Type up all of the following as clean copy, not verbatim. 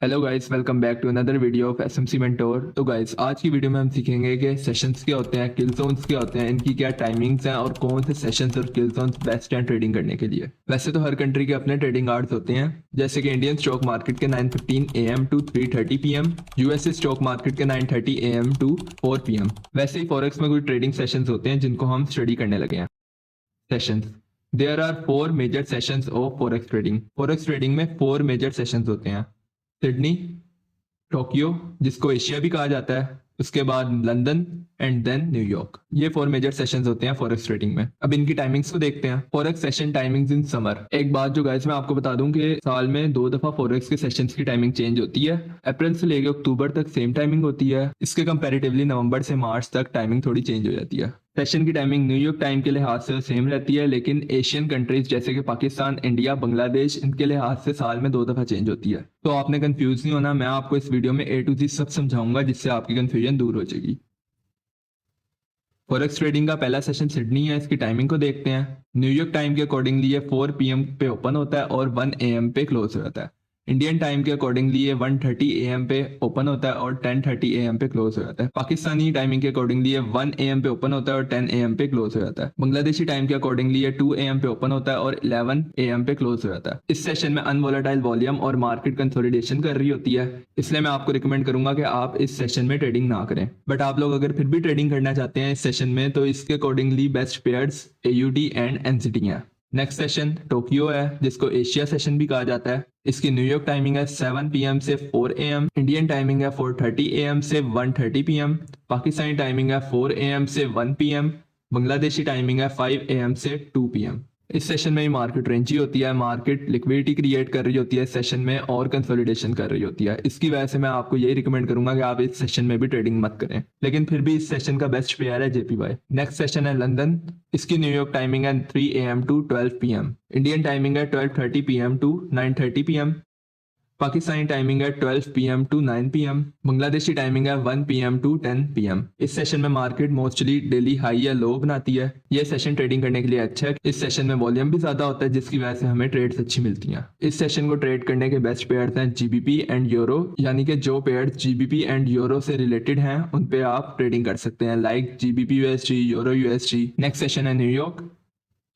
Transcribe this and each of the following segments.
Hello guys, welcome back to another video of SMC mentor. तो guys, आज की video में हम सीखेंगे कि सेशंस क्या होते हैं, किल जोन्स क्या होते हैं, इनकी क्या टाइमिंग्स हैं और कौन से सेशंस और किल जोन्स बेस्ट हैं ट्रेडिंग करने के लिए। वैसे तो हर कंट्री के अपने ट्रेडिंग आवर्स होते हैं, जैसे कि इंडियन स्टॉक मार्केट के 9:15 AM to 3:30 PM, USA stock market के 9:30 AM टू 4 PM। वैसे ही फॉरेक्स में कुछ ट्रेडिंग सेशंस होते हैं जिनको हम स्टडी करने लगे हैं। Sessions, there are 4 major sessions of forex trading. Forex trading में 4 मेजर सेशंस होते हैं। सिडनी, टोक्यो जिसको एशिया भी कहा जाता है, उसके बाद लंदन एंड देन न्यूयॉर्क। ये 4 मेजर सेशंस होते हैं फॉरेक्स ट्रेडिंग में। अब इनकी टाइमिंग्स को देखते हैं। Forex session timings in summer. एक बात जो गाइस मैं आपको बता दूं कि साल में 2 दफा फॉरेक्स के सेशंस की टाइमिंग चेंज होती है। अप्रैल से लेकर अक्टूबर तक सेम टाइमिंग होती है। इसके कंपैरेटिवली नवंबर से मार्च तक टाइमिंग थोड़ी चेंज हो जाती है। सेशन की टाइमिंग न्यूयॉर्क टाइम के लिहाज से सेम रहती है, लेकिन एशियन कंट्रीज जैसे कि पाकिस्तान, इंडिया, बांग्लादेश, इनके लिहाज से साल में 2 दफा चेंज होती है। तो आपने कंफ्यूज नहीं होना, मैं आपको इस वीडियो में A to Z सब समझाऊंगा जिससे आपकी कंफ्यूजन दूर हो जाएगी। फॉरेक्स ट्रेडिंग का पहला सेशन सिडनी है। इसकी टाइमिंग को देखते हैं। न्यूयॉर्क टाइम के अकॉर्डिंगली ये 4 PM पे ओपन होता है और 1 AM पे क्लोज हो जाता है। इंडियन टाइम के अकॉर्डिंगली ये 1:30 AM पे ओपन होता है और 10:30 AM पे क्लोज हो जाता है। पाकिस्तानी टाइमिंग के अकॉर्डिंगली ये 1 AM पे ओपन होता है और 10 AM पे क्लोज हो जाता है। बांग्लादेशी टाइम के अकॉर्डिंगली ये 2 AM पे ओपन होता है और 11 AM पे क्लोज हो जाता है। इस सेशन में अनवोलेटाइल वॉल्यूम और मार्केट कंसोलिडेशन कर रही होती है, इसलिए मैं आपको रिकमेंड करूंगा कि आप इस सेशन में ट्रेडिंग ना करें। बट आप लोग अगर फिर भी ट्रेडिंग करना चाहते हैं इस सेशन में, तो इसके accordingly best pairs AUD and NCT हैं। नेक्स्ट सेशन टोक्यो है, जिसको एशिया सेशन भी कहा जाता है। इसकी न्यूयॉर्क टाइमिंग है 7 PM से 4 AM। इंडियन टाइमिंग है 4:30 AM से 1:30 PM। पाकिस्तानी टाइमिंग है 4 AM से 1 PM। बांग्लादेशी टाइमिंग है 5 AM से 2 PM। इस सेशन में ही मार्केट रेंजी होती है। मार्केट लिक्विडिटी क्रिएट कर रही होती है इस सेशन में और कंसोलिडेशन कर रही होती है। इसकी वजह से मैं आपको यही रिकमेंड करूंगा कि आप इस सेशन में भी ट्रेडिंग मत करें, लेकिन फिर भी इस सेशन का बेस्ट पेयर है JPY। नेक्स्ट सेशन है लंदन। इसकी न्यूयॉर्क टाइमिंग है 3 AM to 12 PM। Indian timing है 12:30 PM to 9:30 PM। Pakistani timing है 12 PM to 9 PM। Bangladeshi timing है 1 PM टू 10 PM। इस सेशन में मार्केट मोस्टली डेली हाई या लो बनाती है। यह सेशन ट्रेडिंग करने के लिए अच्छा है। इस सेशन में वॉल्यूम भी ज्यादा होता है, जिसकी वजह से हमें ट्रेड्स अच्छी मिलती हैं। इस सेशन को ट्रेड करने के बेस्ट पेयर्स हैं GBP एंड यूरो, यानी कि जो पेयर्स GBP एंड यूरो से रिलेटेड हैं उन पे आप ट्रेडिंग कर सकते हैं, like GBP USD, euro USD। Next session है न्यूयॉर्क।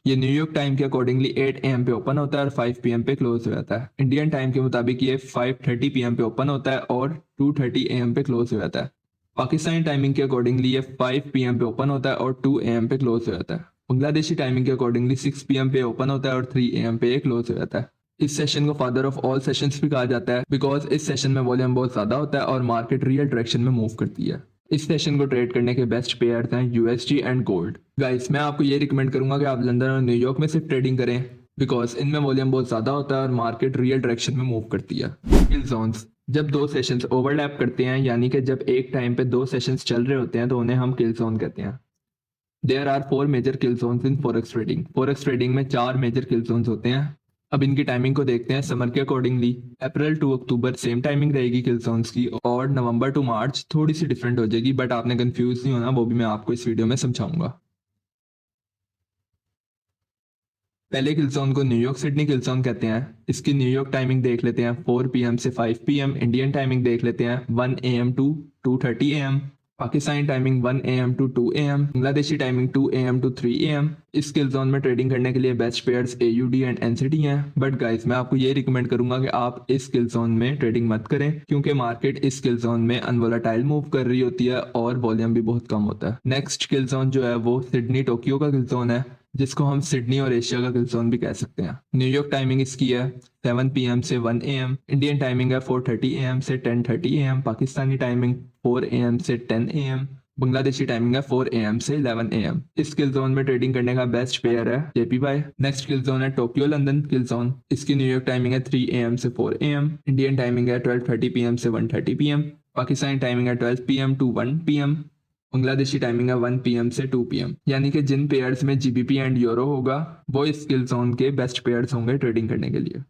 ये न्यूयॉर्क टाइम के अकॉर्डिंगली 8 AM पे ओपन होता है और 5 PM पे क्लोज हो जाता है। इंडियन टाइम के मुताबिक ये 5:30 PM पे ओपन होता है और 2:30 AM पे क्लोज हो जाता है। पाकिस्तानी टाइमिंग के अकॉर्डिंगली ये 5 PM पे ओपन होता है और 2 AM पे क्लोज हो जाता है। बांग्लादेशी टाइमिंग के अकॉर्डिंगली 6 PM पे ओपन होता है और 3 AM पे क्लोज हो जाता है। इस सेशन को फादर ऑफ ऑल सेशंस भी कहा जाता है, बिकॉज इस सेशन में वॉल्यूम बहुत ज्यादा होता है और मार्केट रियल डायरेक्शन में मूव करती है। इस सेशन को ट्रेड करने के बेस्ट पेयर्स हैं USD एंड गोल्ड। गाइस, मैं आपको ये रिकमेंड करूंगा कि आप लंदन और न्यूयॉर्क में सिर्फ ट्रेडिंग करें, बिकॉज इनमें वॉल्यूम बहुत ज्यादा होता है और मार्केट रियल डायरेक्शन में मूव करती है। किल जोन्स, जब 2 सेशंस ओवरलैप करते हैं, यानी कि जब एक टाइम पे 2 सेशंस चल रहे होते हैं, तो उन्हें हम किल जोन कहते हैं। There are 4 major kill zones in forex trading. Forex trading में 4 मेजर किल जोन्स होते हैं। अब इनकी टाइमिंग को देखते हैं। समर के accordingly April to October same timing रहेगी किल जोन्स की, और नवंबर टू मार्च थोड़ी सी डिफरेंट हो जाएगी, बट आपने कंफ्यूज नहीं होना, वो भी मैं आपको इस वीडियो में समझाऊंगा। पहले किल जोन को न्यूयॉर्क सिडनी किल जोन कहते हैं। इसकी न्यूयॉर्क टाइमिंग देख लेते हैं 4 PM से 5 PM। इंडियन टाइमिंग देख लेते हैं 1 AM to 2:30 AM। Pakistani timing 1 AM to 2 AM। Bangladeshi timing 2 AM to 3 AM। इस किल जोन में ट्रेडिंग करने के लिए best pairs AUD and NCT हैं। बट गाइस, मैं आपको ये रिकमेंड करूंगा कि आप इस किल जोन में ट्रेडिंग मत करें, क्योंकि मार्केट इस किल जोन में अनवोलेटाइल मूव कर रही होती है और वॉल्यूम भी बहुत कम होता है। नेक्स्ट किल जोन जो है वो सिडनी टोक्यो का किल जोन है, जिसको हम सिडनी और एशिया का किल जोन भी कह सकते हैं। न्यूयॉर्क टाइमिंग इसकी है 7 PM से 1 AM। इंडियन टाइमिंग है 4:30 AM से 10:30 AM। पाकिस्तानी टाइमिंग 4 AM से 10 AM। बांग्लादेशी टाइमिंग है 4 AM से 11 AM। इस किल जोन में ट्रेडिंग करने का बेस्ट पेयर है JPY। नेक्स्ट किल जोन है टोक्यो लंदन किल जोन। इसकी न्यूयॉर्क टाइमिंग है 3 AM से 4 AM। इंडियन टाइमिंग है 12:30 PM से 1:30 PM। पाकिस्तानी टाइमिंग है 12 PM to 1 PM। Bangladeshi timing है 1 PM से 2 PM। यानी कि जिन पेयर्स में GBP एंड यूरो होगा वो इस किल जोन के बेस्ट पेयर्स होंगे ट्रेडिंग करने के लिए।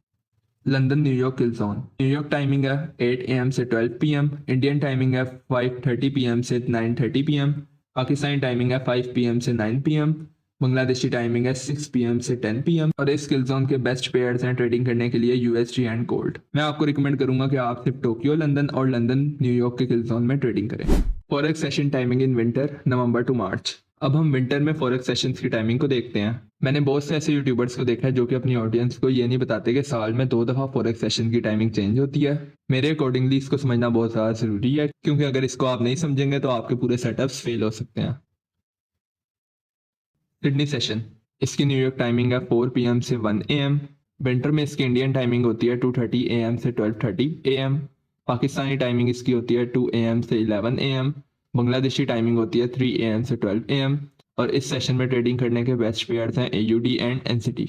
London New York kill zone. New York timing है 8 AM से 12 PM। इंडियन टाइमिंग है 5:30 PM से 9:30 PM। पाकिस्तानी टाइमिंग है 5 PM से 9 PM। बांग्लादेशी टाइमिंग है 6 PM से 10 PM और इस स्किल जोन के बेस्ट पेयर्स हैं ट्रेडिंग करने के लिए USD एंड गोल्ड। मैं आपको रिकमेंड करूंगा कि आप सिर्फ टोक्यो, लंदन और लंदन न्यूयॉर्क के स्किल जोन में ट्रेडिंग करें। Forex session timing in winter November to March. अब हम विंटर में फॉरेक्स सेशंस की टाइमिंग को देखते हैं। मैंने बहुत से ऐसे यूट्यूबर्स को देखा है जो कि अपनी ऑडियंस को ये नहीं बताते कि साल में 2 दफ़ा फॉरेक्स सेशन की टाइमिंग चेंज होती है। मेरे अकॉर्डिंगली इसको समझना बहुत ज़्यादा ज़रूरी है, क्योंकि अगर इसको आप नहीं समझेंगे तो आपके पूरे सेटअप्स फेल हो सकते हैं। सिडनी सेशन, इसकी न्यूयॉर्क टाइमिंग है 4 PM से 1 AM। विंटर में इसकी इंडियन टाइमिंग होती है 2:30 AM से 12:30 AM। पाकिस्तानी टाइमिंग इसकी होती है 2 AM से 11 AM। बांग्लादेशी टाइमिंग होती है 3 AM से 12 AM। और इस सेशन में ट्रेडिंग करने के बेस्ट पेयर्स हैं AUD एंड NCT।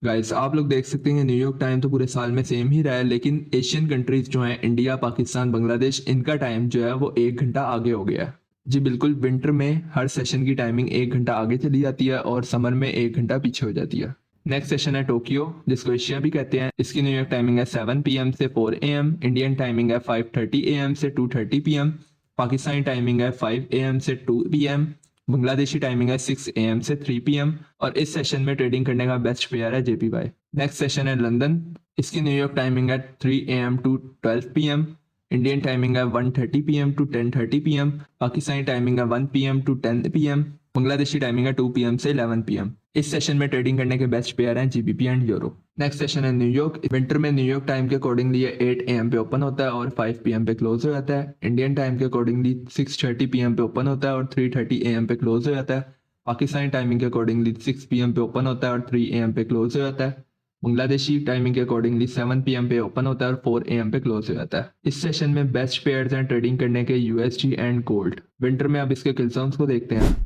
गाइस, आप लोग देख सकते हैं न्यूयॉर्क टाइम तो पूरे साल में सेम ही रहा है, लेकिन एशियन कंट्रीज जो हैं इंडिया, पाकिस्तान, बांग्लादेश, इनका टाइम जो है वो 1 घंटा आगे हो गया है। जी बिल्कुल, विंटर में हर सेशन की टाइमिंग 1 घंटा आगे चली जाती है और समर में 1 घंटा पीछे हो जाती है। नेक्स्ट सेशन है टोक्यो, जिसको एशिया भी कहते हैं। इसकी न्यूयॉर्क टाइमिंग है 7 PM से 4 AM। इंडियन टाइमिंग है 5:30 AM से 2:30 PM। पाकिस्तानी टाइमिंग है 5 AM से 2 PM। बांग्लादेशी टाइमिंग है 6 AM से 3 PM। और इस सेशन में ट्रेडिंग करने का बेस्ट पेयर है JPY। नेक्स्ट सेशन है लंदन, इसकी न्यूयॉर्क टाइमिंग है 3 AM to 12 PM। Indian timing है 1:30 PM to 10:30 PM। Pakistani timing है 1 PM to 10 PM। Bangladeshi timing है 2 PM से 11 PM। इस सेशन में ट्रेडिंग करने के बेस्ट पेयर हैं GBP and euro. Next session है न्यूयॉर्क। विंटर में न्यूयॉर्क टाइम के अकॉर्डिंगली ये 8 AM पे ओपन होता है और 5 PM पे क्लोज हो जाता है। इंडियन टाइम के अकॉर्डिंगली 6:30 PM पे ओपन होता है और 3:30 AM पे क्लोज हो जाता है। पाकिस्तानी टाइमिंग के अकॉर्डिंगली 6 PM पे ओपन होता है और 3 AM पे क्लोज हो जाता है। बांग्लादेशी टाइमिंग के अकॉर्डिंगली 7 PM पे ओपन होता है और 4 AM पे क्लोज हो जाता है। इस सेशन में बेस्ट पेयर्स हैं ट्रेडिंग करने के USD एंड गोल्ड। विंटर में अब इसके किल जोन्स को देखते हैं।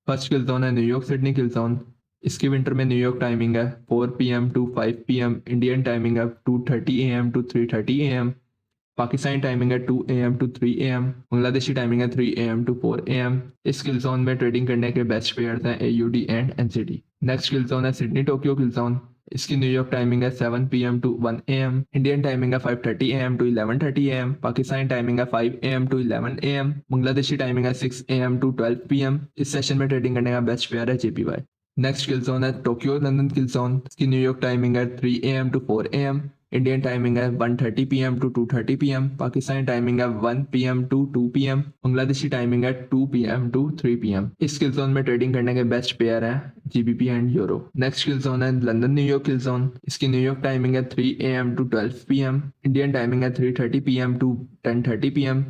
फर्स्ट किल जोन है न्यूयॉर्क सिडनी किल जोन। इसकी विंटर में न्यूयॉर्क टाइमिंग है 4 PM to 5 PM। Indian timing है 2:30 AM to 3:30 AM। Pakistani timing है 2 AM to 3 AM। Bangladeshi timing है 3 AM टू 4 AM। इस किल जोन में ट्रेडिंग करने के बेस्ट पेयर्स हैं AUD and NCT। Next kill zone है सिडनी टोक्यो किल जोन। इसकी न्यूयॉर्क टाइमिंग है 7 PM to 1 AM। Indian timing है 5:30 AM to 11:30 AM। Pakistani timing है 5 AM to 11 AM। Bangladeshi timing है 6 AM टू 12 PM। इस सेशन में trading करने का बेस्ट पेयर है JPY। नेक्स्ट किल जोन है टोक्यो लंदन किल जोन। इसकी न्यूयॉर्क टाइमिंग है 3 AM to 4 AM। Indian timing है 1:30 PM to 2:30 PM। Pakistani timing है 1 PM to 2 PM। Bangladeshi timing है 2 PM टू 3 PM। इस स्किल जोन में ट्रेडिंग करने के बेस्ट पेयर हैं GBP and euro. Next skill zone है लंदन न्यूयॉर्क किल जोन। इसकी न्यूयॉर्क टाइमिंग है 3 AM to 12 PM। Indian timing है 3:30 PM to 10:30 PM।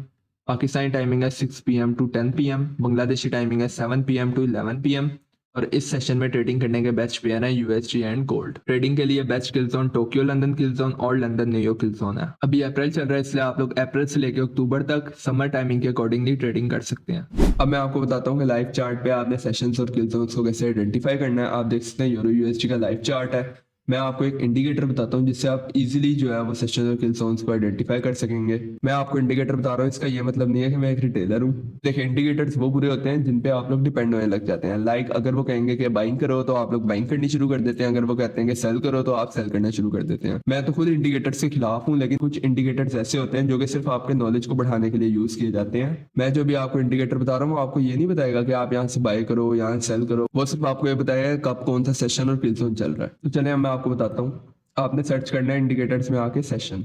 Pakistani timing है 6 PM to 10 PM। Bangladeshi timing है 7 PM टू 11 PM। और इस सेशन में ट्रेडिंग करने के बेस्ट पेयर है USD एंड गोल्ड। ट्रेडिंग के लिए बेस्ट किल zone Tokyo London kill zone और लंदन न्यूयॉर्क किल जोन है। अभी अप्रैल चल रहा है, इसलिए आप लोग अप्रैल से लेकर अक्टूबर तक समर टाइमिंग के अकॉर्डिंगली ट्रेडिंग कर सकते हैं। अब मैं आपको बताता हूँ कि लाइव चार्ट पे आपने सेशंस और किल जोन्स को कैसे आइडेंटिफाई करना है। आप देख सकते हैं यूरो USD का लाइव चार्ट है। मैं आपको एक इंडिकेटर बताता हूँ जिससे आप इजीली जो है वो सेशन और किल जोन्स को आइडेंटिफाई कर सकेंगे। मैं आपको इंडिकेटर बता रहा हूँ, इसका ये मतलब नहीं है कि मैं एक रिटेलर हूँ। देखिए, इंडिकेटर्स वो बुरे होते हैं जिन पे आप लोग डिपेंड होने लग जाते हैं। लाइक अगर वो कहेंगे कि बाइंग करो तो आप लोग बाइंग करनी शुरू कर देते हैं। अगर वो कहते हैं कि सेल करो तो आप सेल करना शुरू कर देते हैं। मैं तो खुद इंडिकेटर्स के खिलाफ हूँ, लेकिन कुछ इंडिकेटर्स ऐसे होते हैं जो कि सिर्फ आपके नॉलेज को बढ़ाने के लिए यूज किए जाते हैं। मैं जो भी आपको इंडिकेटर बता रहा हूँ आपको ये नहीं बताएगा कि आप यहाँ से बाय करो, यहाँ सेल करो। वो सिर्फ आपको ये बताएगा कब कौन सा सेशन और किल जोन चल रहा है। तो चलिए मैं आपको बताता हूँ। आपने सर्च करना है इंडिकेटर्स में आके सेशन,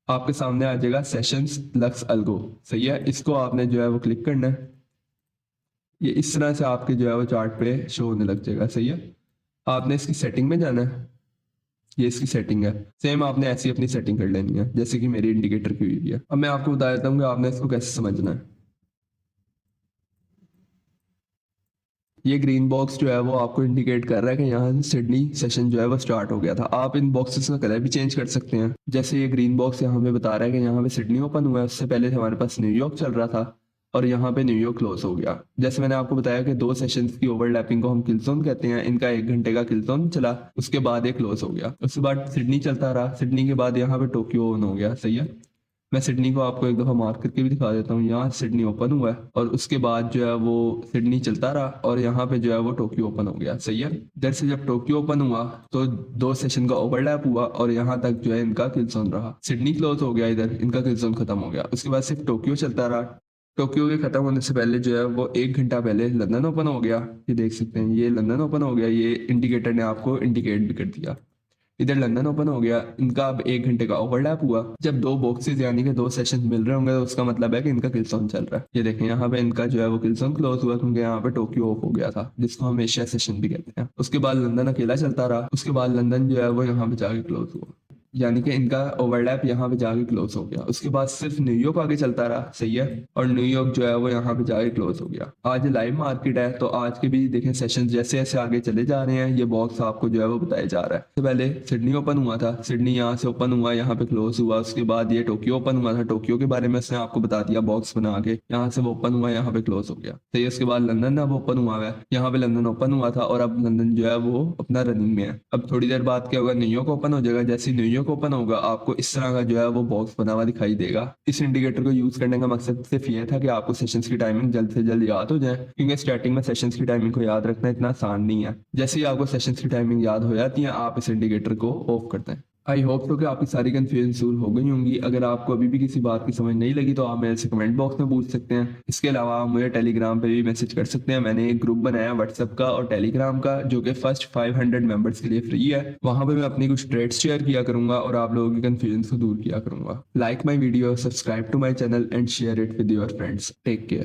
आपके सामने आ जाएगा सेशंस लक्स अल्गो। सही है, इसको आपने जो है वो क्लिक करना है। ये इस तरह से आपके जो है वो चार्ट पे शो होने लग जाएगा। सही है, आपने इसकी सेटिंग में जाना है। ये इसकी सेटिंग है, सेम आपने ऐसी अपनी सेटिंग कर लेनी है जैसे कि मेरी इंडिकेटर की हुई है। अब मैं आपको बता देता हूँ कि आपने इसको कैसे समझना है। ये ग्रीन बॉक्स जो है वो आपको इंडिकेट कर रहा है कि यहाँ से सिडनी सेशन जो है वो स्टार्ट हो गया था। आप इन बॉक्सेस का कलर भी चेंज कर सकते हैं। जैसे ये ग्रीन बॉक्स यहाँ पे बता रहा है कि यहाँ पे सिडनी ओपन हुआ है, उससे पहले हमारे पास न्यूयॉर्क चल रहा था और यहाँ पे न्यूयॉर्क क्लोज हो गया। जैसे मैंने आपको बताया कि 2 सेशंस की ओवरलैपिंग को हम किल जोन कहते हैं। इनका 1 घंटे का किल जोन चला, उसके बाद ये क्लोज हो गया। उसके बाद सिडनी चलता रहा, सिडनी के बाद यहाँ पे टोक्यो ऑन हो गया। सही है, मैं सिडनी को आपको एक दफ़ा मार्क करके भी दिखा देता हूँ। यहाँ सिडनी ओपन हुआ है और उसके बाद जो है वो सिडनी चलता रहा और यहाँ पे जो है वो टोक्यो ओपन हो गया। सही है, इधर से जब टोक्यो ओपन हुआ तो 2 सेशन का ओवरलैप हुआ और यहाँ तक जो है इनका किल जोन रहा। सिडनी क्लोज हो गया, इधर इनका किल जोन खत्म हो गया। उसके बाद सिर्फ टोक्यो चलता रहा। टोक्यो के खत्म होने से पहले जो है वो 1 घंटा पहले लंदन ओपन हो गया। ये देख सकते हैं, ये लंदन ओपन हो गया, ये इंडिकेटर ने आपको इंडिकेट भी कर दिया। इधर लंदन ओपन हो गया, इनका अब 1 घंटे का ओवरलैप हुआ। जब दो बॉक्सेस यानी कि दो सेशन मिल रहे होंगे तो उसका मतलब है कि इनका किलसॉन चल रहा है। ये देखें यहाँ पे इनका जो है वो किलसॉन क्लोज हुआ क्योंकि यहाँ पे टोक्यो ऑफ हो गया था, जिसको हम एशिया सेशन भी कहते हैं। उसके बाद लंदन अकेला चलता रहा, उसके बाद लंदन जो है वो यहाँ पे जाके क्लोज हुआ, यानी कि इनका ओवरलैप यहाँ पे जाके क्लोज हो गया। उसके बाद सिर्फ न्यूयॉर्क आगे चलता रहा, सही है, और न्यूयॉर्क जो है वो यहाँ पे जाके क्लोज हो गया। आज लाइव मार्केट है तो आज के भी देखें सेशन जैसे जैसे आगे चले जा रहे हैं, ये बॉक्स आपको जो है वो बताया जा रहा है। सबसे पहले सिडनी ओपन हुआ था, सिडनी यहाँ से ओपन हुआ, यहाँ पे क्लोज हुआ। उसके बाद ये टोक्यो ओपन हुआ था, टोक्यो के बारे में उसने आपको बता दिया बॉक्स बना के, यहाँ से वो ओपन हुआ, यहाँ पे क्लोज हो गया, सही है। उसके बाद लंदन अब ओपन हुआ है, यहाँ पे लंदन ओपन हुआ था और अब लंदन जो है वो अपना रनिंग में है। अब थोड़ी देर बाद क्या होगा, न्यूयॉर्क ओपन हो जाएगा। जैसे न्यूयॉर्क ओपन होगा आपको इस तरह का जो है वो बॉक्स बना हुआ दिखाई देगा। इस इंडिकेटर को यूज करने का मकसद सिर्फ ये था कि आपको सेशंस की टाइमिंग जल्द से जल्द याद हो जाए, क्योंकि स्टार्टिंग में सेशंस की टाइमिंग को याद रखना इतना आसान नहीं है। जैसे ही आपको सेशंस की टाइमिंग याद हो जाती है, आप इस इंडिकेटर को ऑफ करते हैं। आई होप तो कि आपकी सारी कंफ्यूजन दूर हो गई होंगी। अगर आपको अभी भी किसी बात की समझ नहीं लगी तो आप मेरे से कमेंट बॉक्स में पूछ सकते हैं। इसके अलावा आप मुझे टेलीग्राम पे भी मैसेज कर सकते हैं। मैंने एक ग्रुप बनाया व्हाट्सएप का और टेलीग्राम का, जो कि फर्स्ट 500 मेंबर्स के लिए फ्री है। वहां पे मैं अपनी कुछ ट्रेड्स शेयर किया करूंगा और आप लोगों की कंफ्यूजन को दूर किया करूंगा। Like my video, subscribe to my channel and share it with your friends. Take care.